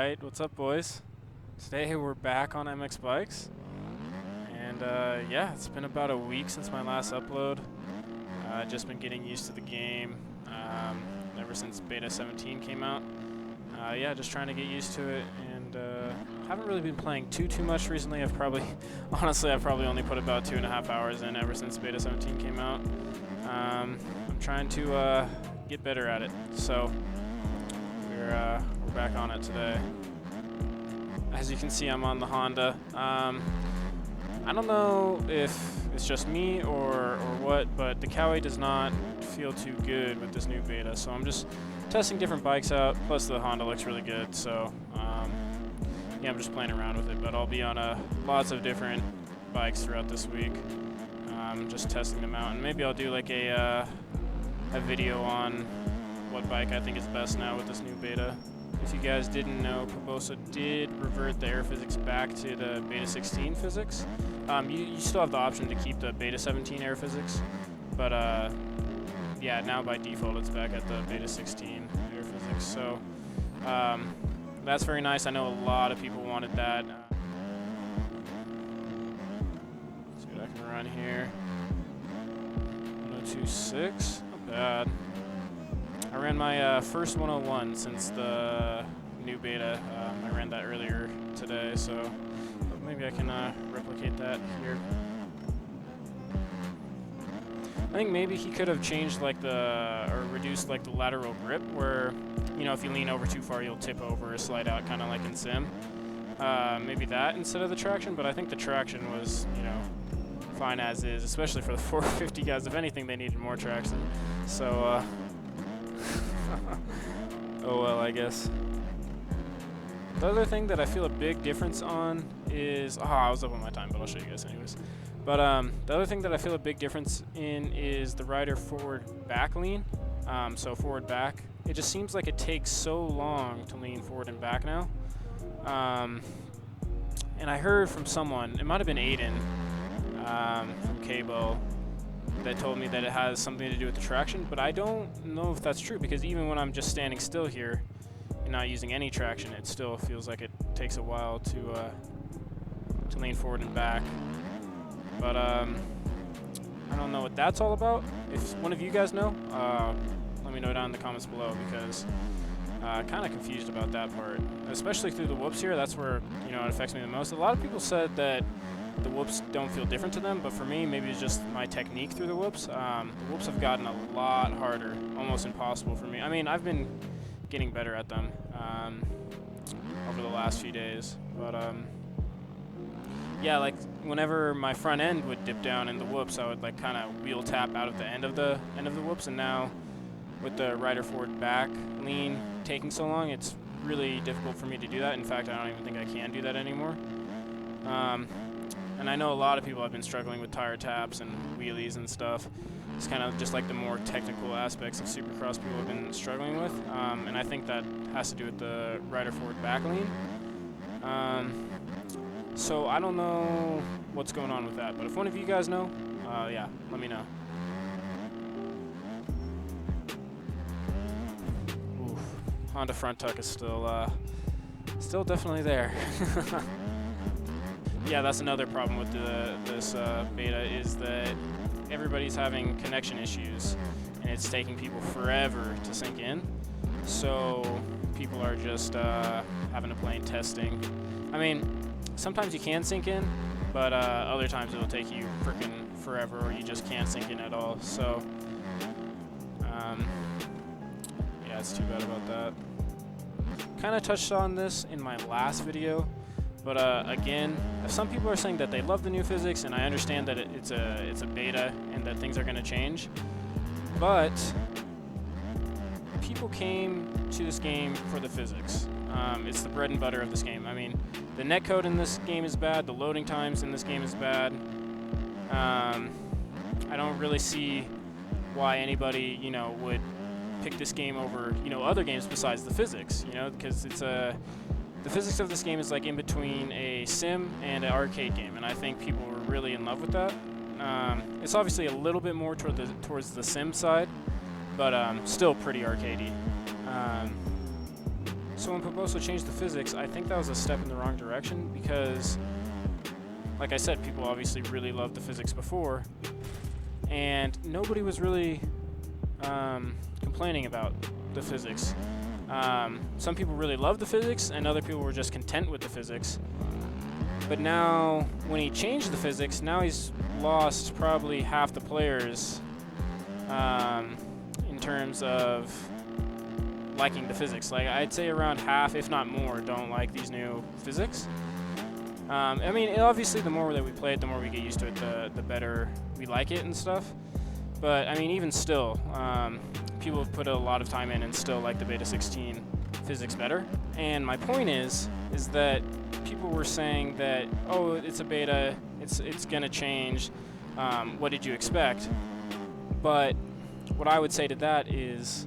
Alright, what's up, boys? Today we're back on MX Bikes. And yeah, it's been about a week since my last upload. Just been getting used to the game ever since Beta 17 came out. Yeah, just trying to get used to it, and haven't really been playing too much recently. I've probably only put about 2.5 hours in ever since Beta 17 came out. I'm trying to get better at it, so we're back on it today. As you can see, I'm on the Honda. I don't know if it's just me or what, but the Kawi does not feel too good with this new beta, so I'm just testing different bikes out, plus the Honda looks really good, so yeah, I'm just playing around with it, but I'll be on lots of different bikes throughout this week, just testing them out, and maybe I'll do like a video on what bike I think is best now with this new beta. If you guys didn't know, Puposa did revert the air physics back to the Beta 16 physics. You still have the option to keep the Beta 17 air physics, but yeah, now by default it's back at the Beta 16 air physics. So that's very nice. I know a lot of people wanted that. Let's see what I can run here. 102.6, not bad. I ran my first 101 since the new beta. I ran that earlier today, so maybe I can replicate that here. I think maybe he could have changed like or reduced like the lateral grip, where, you know, if you lean over too far, you'll tip over or slide out, kind of like in Sim. Maybe that instead of the traction, but I think the traction was, you know, fine as is, especially for the 450 guys. If anything, they needed more traction. So. Oh well, I guess. The other thing that I feel a big difference on is, I was up on my time, but I'll show you guys anyways. But the other thing that I feel a big difference in is the rider forward back lean. So forward back, it just seems like it takes so long to lean forward and back now. And I heard from someone, it might have been Aiden from Cable, that told me that it has something to do with the traction, but I don't know if that's true, because even when I'm just standing still here and not using any traction, it still feels like it takes a while to lean forward and back. But I don't know what that's all about. If one of you guys know, let me know down in the comments below, because kind of confused about that part, especially through the whoops here. That's where, you know, it affects me the most. A lot of people said that the whoops don't feel different to them, but for me, maybe it's just my technique through the whoops. The whoops have gotten a lot harder, almost impossible for me. I mean, I've been getting better at them over the last few days, but yeah, like whenever my front end would dip down in the whoops, I would like kind of wheel tap out of the end of the whoops, and now with the rider forward back lean taking so long, it's really difficult for me to do that. In fact, I don't even think I can do that anymore. And I know a lot of people have been struggling with tire taps and wheelies and stuff. It's kind of just like the more technical aspects of Supercross people have been struggling with. And I think that has to do with the rider forward back lean. So I don't know what's going on with that, but if one of you guys know, yeah, let me know. Oof. Honda front tuck is still definitely there. Yeah, that's another problem with this beta, is that everybody's having connection issues, and it's taking people forever to sink in. So people are just having to play in testing. I mean, sometimes you can sink in, but other times it'll take you freaking forever, or you just can't sink in at all. So yeah, it's too bad about that. Kind of touched on this in my last video. But again, some people are saying that they love the new physics, and I understand that it's a beta and that things are going to change. But people came to this game for the physics. It's the bread and butter of this game. I mean, the netcode in this game is bad. The loading times in this game is bad. I don't really see why anybody, you know, would pick this game over, you know, other games besides the physics. You know, because the physics of this game is like in between a sim and an arcade game, and I think people were really in love with that. It's obviously a little bit more towards the sim side, but still pretty arcadey. So when Puposo changed the physics, I think that was a step in the wrong direction because, like I said, people obviously really loved the physics before, and nobody was really complaining about the physics. Some people really loved the physics, and other people were just content with the physics. But now, when he changed the physics, now he's lost probably half the players in terms of liking the physics. Like, I'd say around half, if not more, don't like these new physics. I mean, obviously, the more that we play it, the more we get used to it, the better we like it and stuff. But, I mean, even still, people have put a lot of time in and still like the Beta 16 physics better. And my point is that people were saying that, oh, it's a beta, it's gonna change, what did you expect? But what I would say to that is,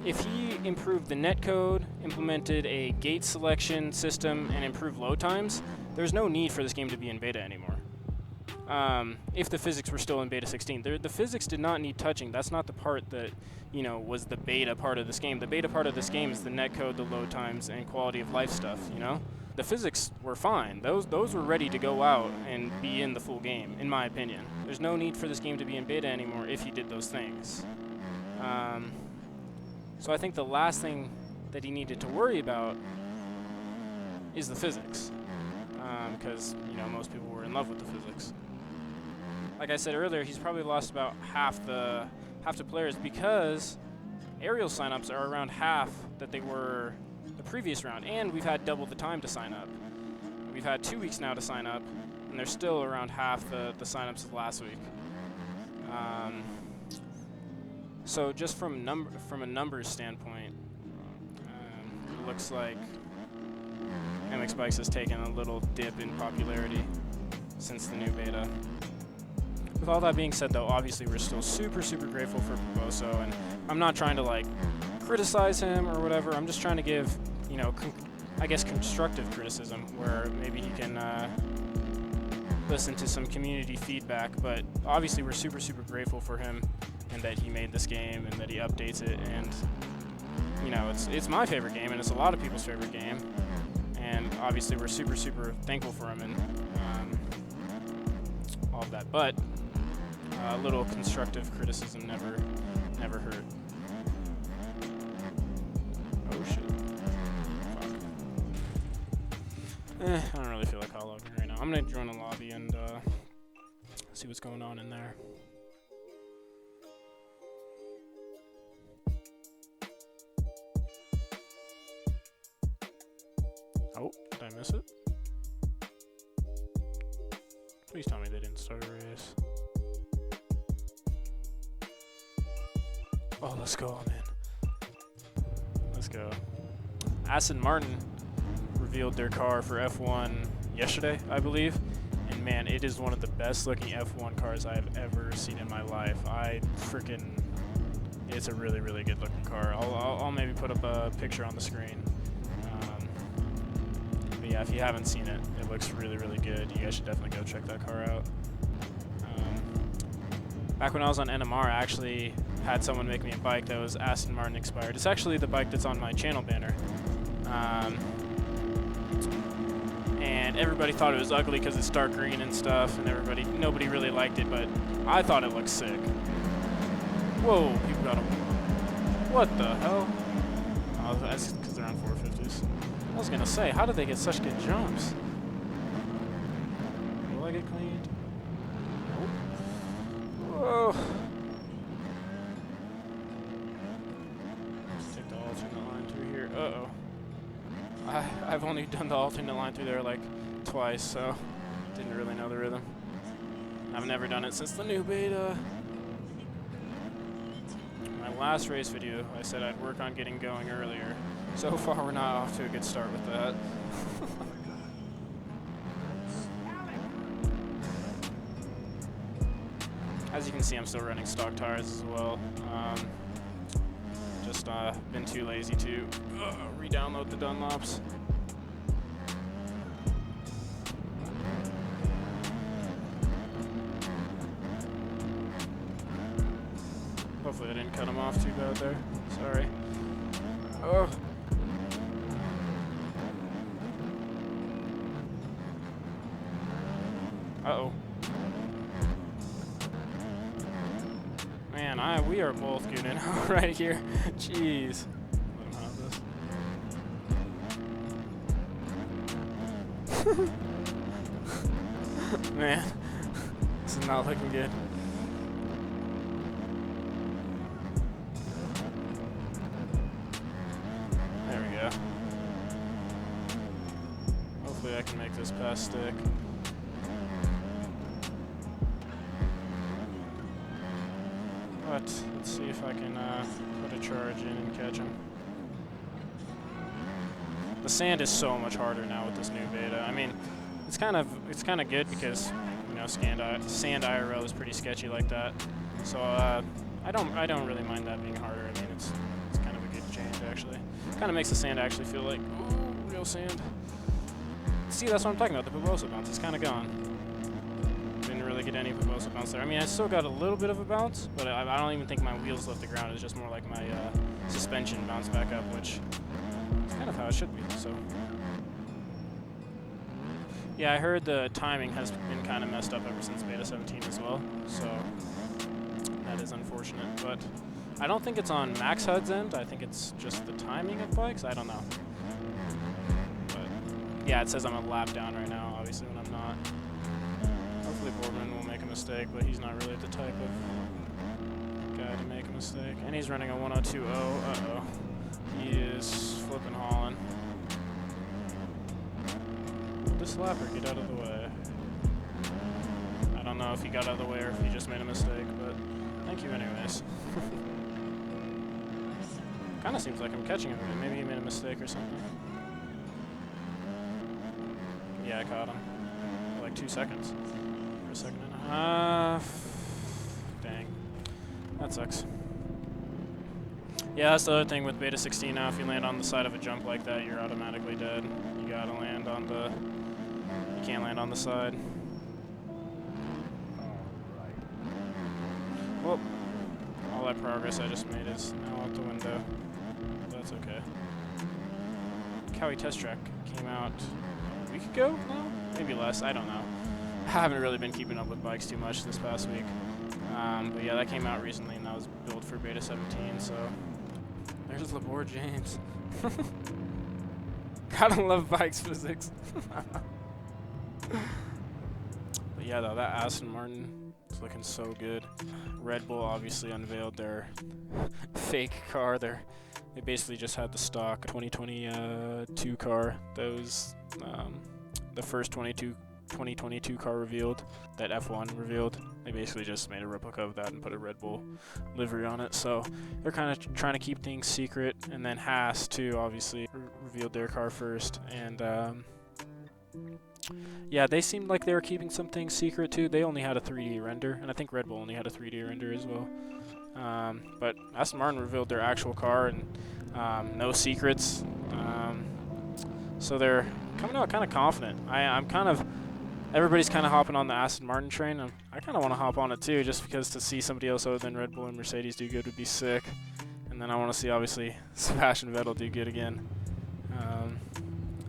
if he improved the netcode, implemented a gate selection system, and improved load times, there's no need for this game to be in beta anymore. If the physics were still in Beta 16. The physics did not need touching. That's not the part that, you know, was the beta part of this game. The beta part of this game is the netcode, the load times, and quality of life stuff, you know? The physics were fine. Those were ready to go out and be in the full game, in my opinion. There's no need for this game to be in beta anymore if he did those things. So I think the last thing that he needed to worry about is the physics. Because, you know, most people were in love with the physics. Like I said earlier, he's probably lost about half the players because aerial signups are around half that they were the previous round, and we've had double the time to sign up. We've had 2 weeks now to sign up, and they're still around half the signups of last week. So just from a numbers standpoint, it looks like MX Bikes has taken a little dip in popularity since the new beta. With all that being said, though, obviously we're still super, super grateful for Puposo, and I'm not trying to, like, criticize him or whatever. I'm just trying to give, you know, I guess constructive criticism where maybe he can listen to some community feedback. But obviously we're super, super grateful for him and that he made this game and that he updates it. And, you know, it's my favorite game, and it's a lot of people's favorite game. And obviously we're super, super thankful for him and all of that. But a little constructive criticism never hurt. Oh shit. Fuck. I don't really feel like hot logging right now. I'm gonna join the lobby and see what's going on in there. Oh, did I miss it? Please tell me they didn't start a race. Oh, let's go, man. Let's go. Aston Martin revealed their car for F1 yesterday, I believe. And man, it is one of the best looking F1 cars I've ever seen in my life. It's a really, really good looking car. I'll maybe put up a picture on the screen. But yeah, if you haven't seen it, it looks really, really good. You guys should definitely go check that car out. Back when I was on NMR, I actually had someone make me a bike that was Aston Martin expired. It's actually the bike that's on my channel banner. And everybody thought it was ugly because it's dark green and stuff, and nobody really liked it, but I thought it looked sick. Whoa, people got them. What the hell? Oh, that's because they're on 450s. I was gonna say, how did they get such good jumps? Will I get cleaned? Nope. Whoa. Let's take the alternate line through here. Uh-oh. I've only done the alternate line through there like twice, so didn't really know the rhythm. I've never done it since the new beta. My last race video, I said I'd work on getting going earlier. So far, we're not off to a good start with that. As you can see, I'm still running stock tires as well. Just been too lazy to re-download the Dunlops. Hopefully I didn't cut them off too bad there. Sorry. Oh. Uh-oh. Man, we are both good in right here. Jeez. Let him have this. Man, this is not looking good. There we go. Hopefully I can make this pass stick. But let's see if I can put a charge in and catch him. The sand is so much harder now with this new beta. I mean, it's kind of good because you know sand IRL is pretty sketchy like that. So I don't really mind that being harder. I mean, it's kind of a good change actually. Kind of makes the sand actually feel like ooh, real sand. See, that's what I'm talking about. The Pubosa bounce, it's kind of gone. Didn't really get any Pubosa bounce there. I mean, I still got a little bit of a bounce, but I don't even think my wheels left the ground. It's just more like my suspension bounced back up, which is kind of how it should be. So, yeah, I heard the timing has been kind of messed up ever since Beta 17 as well. So that is unfortunate, but I don't think it's on Max HUD's end. I think it's just the timing of bikes. I don't know. But yeah, it says I'm a lap down right now, obviously, when I'm not. Hopefully Boardman will make a mistake, but he's not really the type of guy to make a mistake. And he's running a 102.0. Uh-oh. He is flipping hauling. Will this lapper get out of the way? I don't know if he got out of the way or if he just made a mistake, but thank you anyways. Kind of seems like I'm catching him. Maybe he made a mistake or something. Yeah, I caught him. For like 2 seconds. For a second and a half. Dang. That sucks. Yeah, that's the other thing with Beta 16 now. If you land on the side of a jump like that, you're automatically dead. You gotta land on the... You can't land on the side. Well, all that progress I just made is now out the window. That's okay. Cowie Test Track came out a week ago now? Maybe less, I don't know. I haven't really been keeping up with bikes too much this past week. But yeah, that came out recently and that was built for Beta 17, so... There's Labor James. Gotta love bikes physics. But yeah, though, that Aston Martin is looking so good. Red Bull obviously unveiled their fake car. They basically just had the stock 2022 car. That was the first 2022 car revealed, that F1 revealed. They basically just made a replica of that and put a Red Bull livery on it. So they're kind of trying to keep things secret. And then Haas too, obviously revealed their car first. And yeah, they seemed like they were keeping some things secret too. They only had a 3D render, and I think Red Bull only had a 3D render as well. But Aston Martin revealed their actual car and no secrets. So they're coming out kind of confident. I'm kind of... Everybody's kind of hopping on the Aston Martin train. I kind of want to hop on it too, just because to see somebody else other than Red Bull and Mercedes do good would be sick. And then I want to see, obviously, Sebastian Vettel do good again.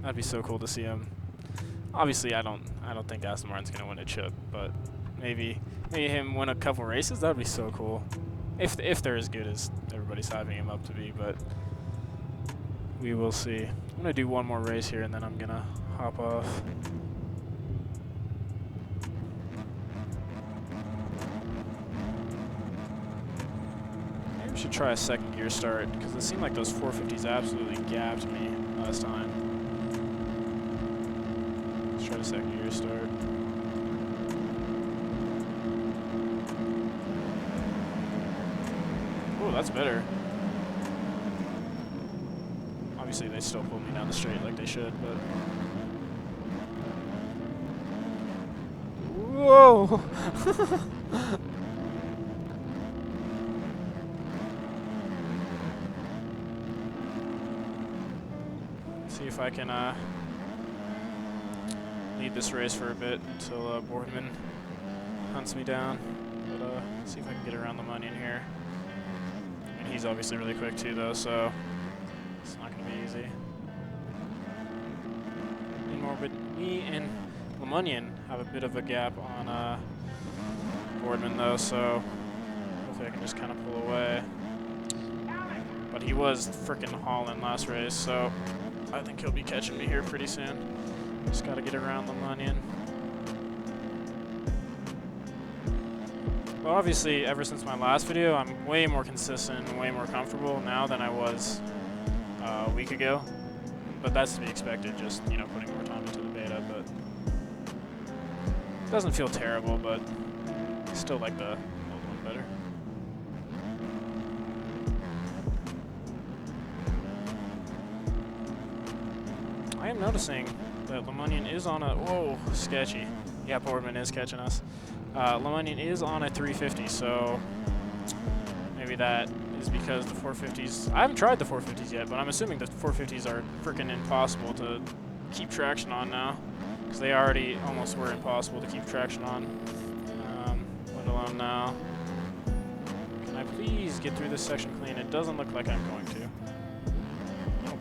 That'd be so cool to see him. Obviously, I don't think Aston Martin's gonna win a chip, but maybe him win a couple races. That'd be so cool. If they're as good as everybody's hyping him up to be, but we will see. I'm gonna do one more race here, and then I'm gonna hop off. Maybe we should try a second gear start, because it seemed like those 450s absolutely gapped me last time. Let's try a second gear start. Oh, that's better. Obviously, they still pulled me down the straight like they should, but... Whoa! See if I can lead this race for a bit until Boardman hunts me down. But see if I can get around the money in here. And he's obviously really quick too, though, so it's not going to be easy. Me and LeMonian have a bit of a gap on Boardman though, so hopefully I can just kind of pull away. But he was freaking hauling last race, so I think he'll be catching me here pretty soon. Just got to get around LeMonian. Well, obviously, ever since my last video, I'm way more consistent and way more comfortable now than I was a week ago. But that's to be expected, just, you know, putting more time into the beta. But it doesn't feel terrible, but I still like the old one better. I am noticing that LeMonian is on a... Whoa, sketchy. Yeah, Boardman is catching us. LeMonian is on a 350, so maybe that is because the 450s... I haven't tried the 450s yet, but I'm assuming the 450s are freaking impossible to keep traction on now, because they already almost were impossible to keep traction on, let alone now. Can I please get through this section clean? It doesn't look like I'm going to. Nope.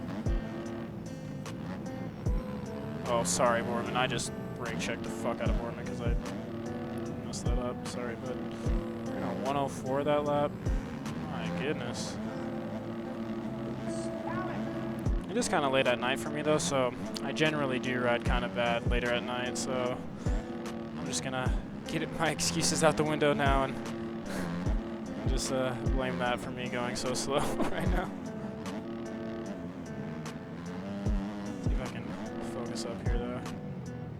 Oh, sorry, Boardman. I just brake checked the fuck out of Boardman because I messed that up. Sorry, but we're going to 104 that lap. My goodness. It is kind of late at night for me though, so I generally do ride kind of bad later at night, so I'm just going to get my excuses out the window now and just blame that for me going so slow right now. See if I can focus up here though.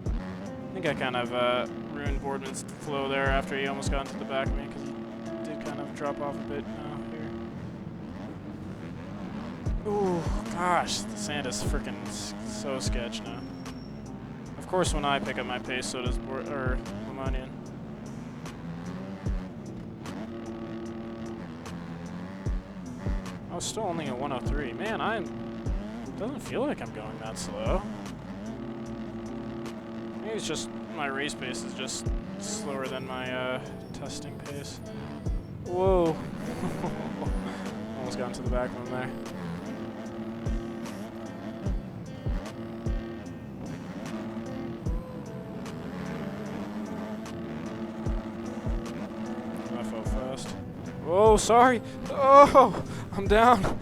I think I kind of ruined Boardman's flow there after he almost got into the back of me, because he did kind of drop off a bit here. Ooh, gosh, the sand is freaking so sketch now. Of course, when I pick up my pace, so does LeMonian. I was still only at 103. Man, doesn't feel like I'm going that slow. Maybe it's just my race pace is just slower than my testing pace. Whoa. Almost got into the back of him there. I fell fast. Whoa, sorry. Oh, I'm down.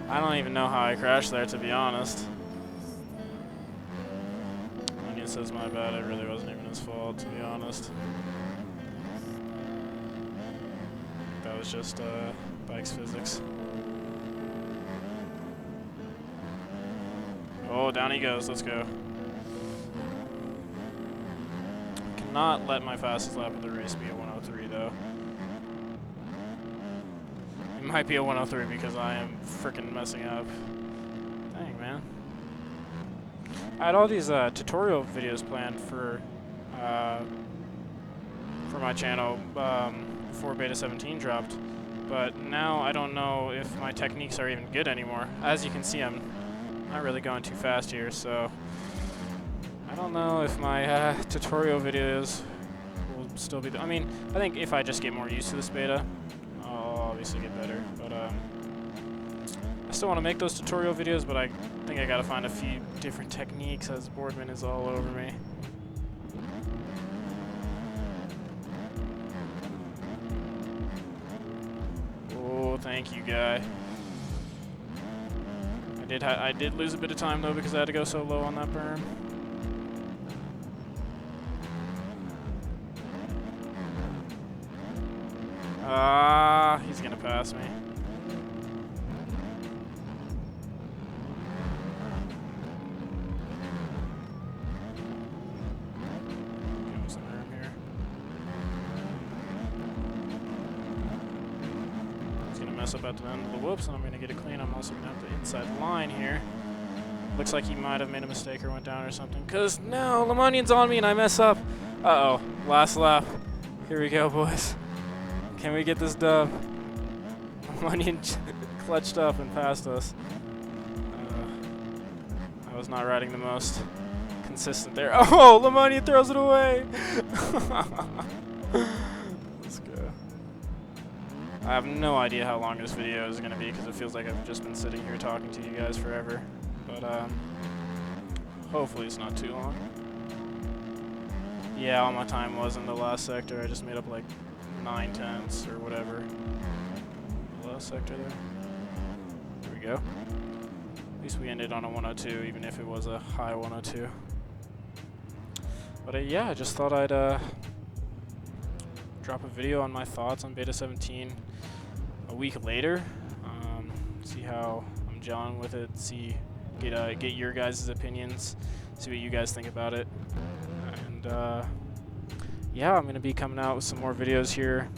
I don't even know how I crashed there, to be honest. Onion says my bad. It really wasn't even his fault, to be honest. That was just bikes physics. Oh, down he goes. Let's go. Cannot let my fastest lap of the race be a 103, though. It might be a 103 because I am freaking messing up. Dang, man. I had all these tutorial videos planned for my channel before Beta 17 dropped, but now I don't know if my techniques are even good anymore. As you can see, I'm not really going too fast here, so I don't know if my tutorial videos will still be... I mean, I think if I just get more used to this beta, I'll obviously get better, but I still want to make those tutorial videos, but I think I gotta find a few different techniques as Boardman is all over me. Oh, thank you, guy. I did lose a bit of time though because I had to go so low on that berm. He's gonna pass me. Give him some room here. He's gonna mess up at the end of the whoops, and I'm gonna get it clean. I'm also gonna have the inside line here. Looks like he might have made a mistake or went down or something. Cause no, LeMonian's on me and I mess up. Uh-oh, last lap. Here we go, boys. Can we get this dub? LeMonian clutched up and passed us. I was not riding the most consistent there. Oh, LeMonian throws it away! Let's go. I have no idea how long this video is going to be because it feels like I've just been sitting here talking to you guys forever. But Hopefully it's not too long. Yeah, all my time was in the last sector. I just made up like 9/10 or whatever. The last sector there. There we go. At least we ended on a 102, even if it was a high 102. But yeah, I just thought I'd drop a video on my thoughts on Beta 17 a week later. See how I'm gelling with it. Get your guys' opinions. See what you guys think about it. And yeah, I'm gonna be coming out with some more videos here.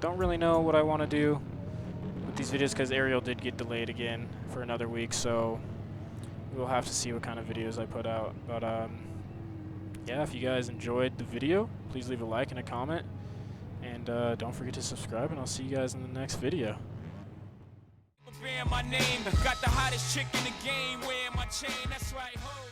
Don't really know what I want to do with these videos because Ariel did get delayed again for another week, so we'll have to see what kind of videos I put out. But yeah, if you guys enjoyed the video, please leave a like and a comment, and don't forget to subscribe, and I'll see you guys in the next video. My name got the hottest chick in the game, wearing my chain, that's right, ho.